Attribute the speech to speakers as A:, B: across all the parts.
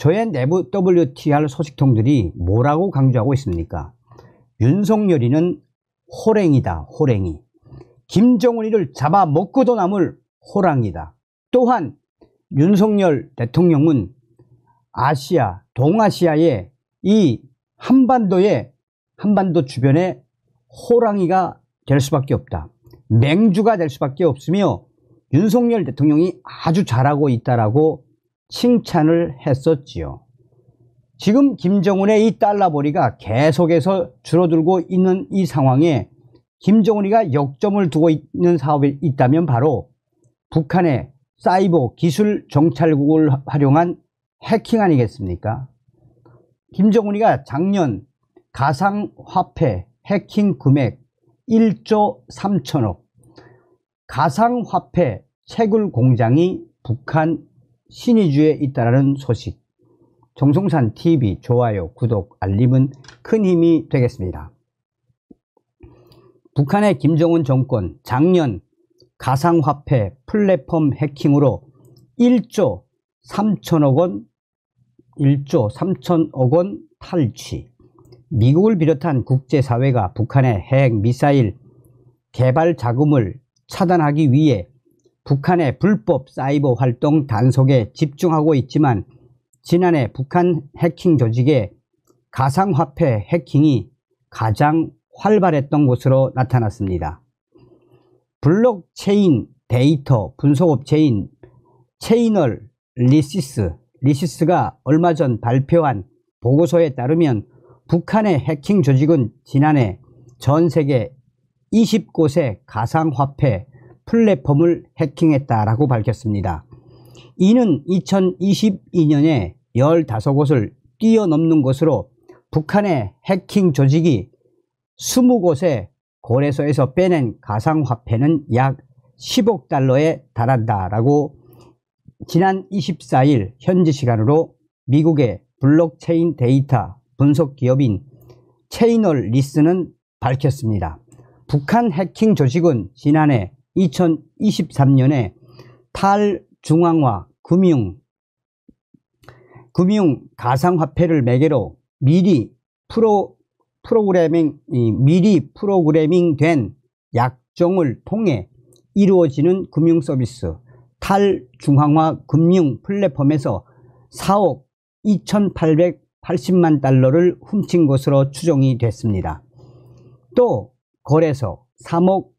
A: 저의 내부 WTR 소식통들이 뭐라고 강조하고 있습니까? 윤석열이는 호랭이다, 호랭이. 김정은이를 잡아먹고도 남을 호랑이다. 또한 윤석열 대통령은 아시아, 동아시아의 이 한반도 주변에 호랑이가 될 수밖에 없다. 맹주가 될 수밖에 없으며 윤석열 대통령이 아주 잘하고 있다라고 칭찬을 했었지요. 지금 김정은의 이 달러벌이가 계속해서 줄어들고 있는 이 상황에 김정은이가 역점을 두고 있는 사업이 있다면 바로 북한의 사이버 기술 정찰국을 활용한 해킹 아니겠습니까? 김정은이가 작년 가상화폐 해킹 금액 1조 3천억, 가상화폐 채굴 공장이 북한 신의주에 있다라는 소식. 정성산 TV 좋아요, 구독, 알림은 큰 힘이 되겠습니다. 북한의 김정은 정권 작년 가상화폐 플랫폼 해킹으로 1조 3천억 원 탈취. 미국을 비롯한 국제사회가 북한의 핵 미사일 개발 자금을 차단하기 위해 북한의 불법 사이버 활동 단속에 집중하고 있지만 지난해 북한 해킹 조직의 가상화폐 해킹이 가장 활발했던 것으로 나타났습니다. 블록체인 데이터 분석업체인 체이널 리시스가 얼마 전 발표한 보고서에 따르면 북한의 해킹 조직은 지난해 전 세계 20곳의 가상화폐 플랫폼을 해킹했다라고 밝혔습니다. 이는 2022년에 15곳을 뛰어넘는 것으로 북한의 해킹 조직이 20곳의 거래소에서 빼낸 가상화폐는 약 10억 달러에 달한다라고 지난 24일 현지 시간으로 미국의 블록체인 데이터 분석 기업인 체이널 리스는 밝혔습니다. 북한 해킹 조직은 지난해 2023년에 탈중앙화 금융 가상화폐를 매개로 미리 프로그래밍된 약정을 통해 이루어지는 금융 서비스 탈중앙화 금융 플랫폼에서 4억 2,880만 달러를 훔친 것으로 추정이 됐습니다. 또 거래소 3억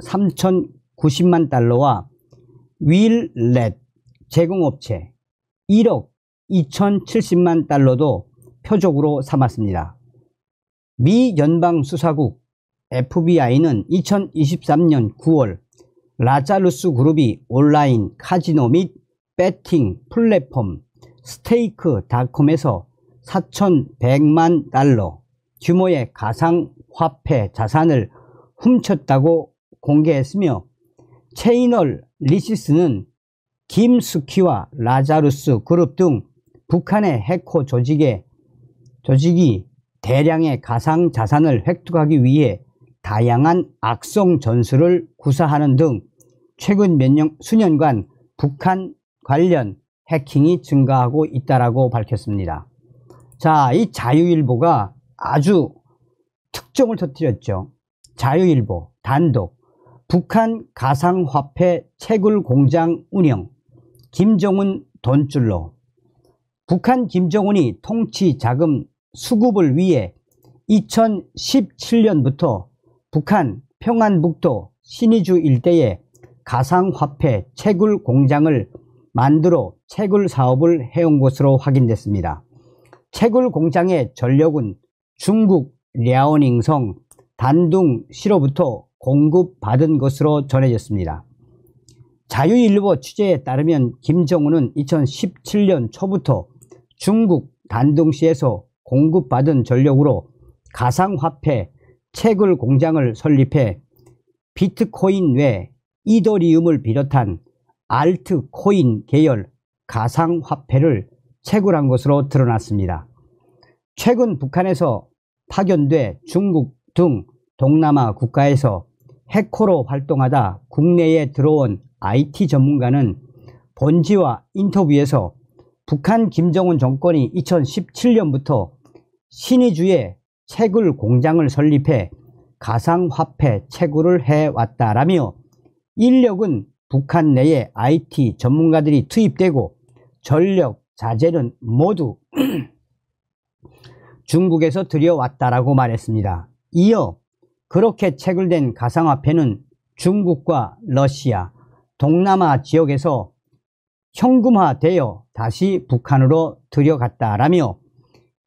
A: 3,090만 달러와 윌렛 제공업체 1억 2,070만 달러도 표적으로 삼았습니다. 미 연방수사국 FBI는 2023년 9월 라자루스 그룹이 온라인 카지노 및 배팅 플랫폼 스테이크닷컴에서 4,100만 달러 규모의 가상화폐 자산을 훔쳤다고 공개했으며 체이널 리시스는 김스키와 라자루스 그룹 등 북한의 해커 조직이 대량의 가상 자산을 획득하기 위해 다양한 악성 전술을 구사하는 등 최근 수년간 북한 관련 해킹이 증가하고 있다라고 밝혔습니다. 자, 이 자유일보가 아주 특종을 터뜨렸죠. 자유일보 단독 북한 가상화폐 채굴 공장 운영 김정은 돈줄로. 북한 김정은이 통치 자금 수급을 위해 2017년부터 북한 평안북도 신의주 일대에 가상화폐 채굴 공장을 만들어 채굴 사업을 해온 것으로 확인됐습니다. 채굴 공장의 전력은 중국 랴오닝성 단둥시로부터 공급받은 것으로 전해졌습니다. 자유일보 취재에 따르면 김정은은 2017년 초부터 중국 단둥시에서 공급받은 전력으로 가상화폐 채굴 공장을 설립해 비트코인 외 이더리움을 비롯한 알트코인 계열 가상화폐를 채굴한 것으로 드러났습니다. 최근 북한에서 파견돼 중국 등 동남아 국가에서 해커로 활동하다 국내에 들어온 IT 전문가는 본지와 인터뷰에서 북한 김정은 정권이 2017년부터 신의주에 채굴 공장을 설립해 가상화폐 채굴을 해왔다라며 인력은 북한 내에 IT 전문가들이 투입되고 전력, 자재는 모두 중국에서 들여왔다라고 말했습니다. 이어 그렇게 채굴된 가상화폐는 중국과 러시아, 동남아 지역에서 현금화되어 다시 북한으로 들여갔다라며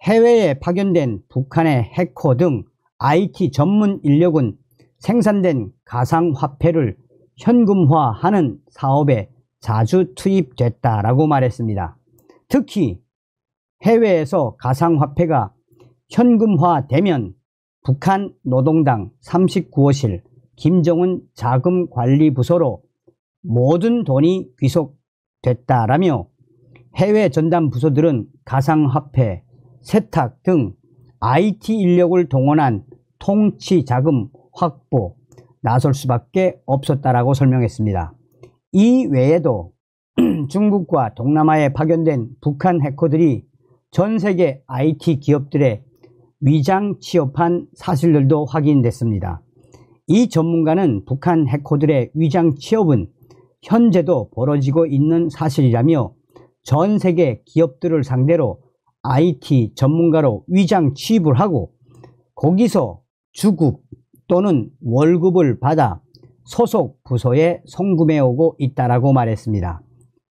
A: 해외에 파견된 북한의 해커 등 IT 전문 인력은 생산된 가상화폐를 현금화하는 사업에 자주 투입됐다라고 말했습니다. 특히 해외에서 가상화폐가 현금화되면 북한 노동당 39호실 김정은 자금관리부서로 모든 돈이 귀속됐다라며 해외 전담 부서들은 가상화폐, 세탁 등 IT 인력을 동원한 통치 자금 확보 나설 수밖에 없었다라고 설명했습니다. 이 외에도 중국과 동남아에 파견된 북한 해커들이 전 세계 IT 기업들의 위장 취업한 사실들도 확인됐습니다. 이 전문가는 북한 해커들의 위장 취업은 현재도 벌어지고 있는 사실이라며 전 세계 기업들을 상대로 IT 전문가로 위장 취입을 하고 거기서 주급 또는 월급을 받아 소속 부서에 송금해오고 있다라고 말했습니다.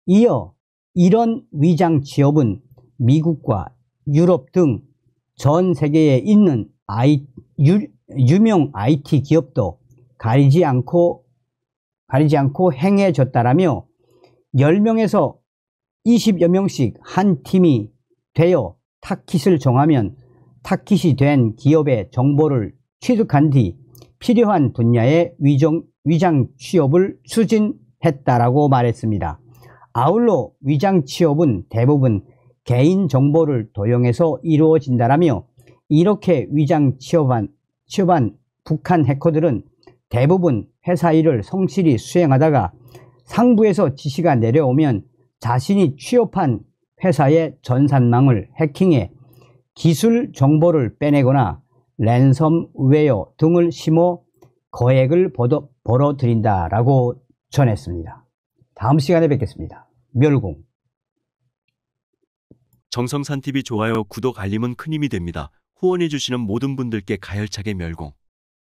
A: 이어 이런 위장 취업은 미국과 유럽 등 전 세계에 있는 유명 IT 기업도 가리지 않고 행해졌다라며 10명에서 20여 명씩 한 팀이 되어 타깃을 정하면 타깃이 된 기업의 정보를 취득한 뒤 필요한 분야의 위장 취업을 추진했다라고 말했습니다. 아울러 위장 취업은 대부분 개인 정보를 도용해서 이루어진다라며 이렇게 위장 취업한 북한 해커들은 대부분 회사 일을 성실히 수행하다가 상부에서 지시가 내려오면 자신이 취업한 회사의 전산망을 해킹해 기술 정보를 빼내거나 랜섬웨어 등을 심어 거액을 벌어들인다라고 전했습니다. 다음 시간에 뵙겠습니다. 멸공.
B: 정성산TV 좋아요, 구독, 알림은 큰 힘이 됩니다. 후원해주시는 모든 분들께 가열차게 멸공.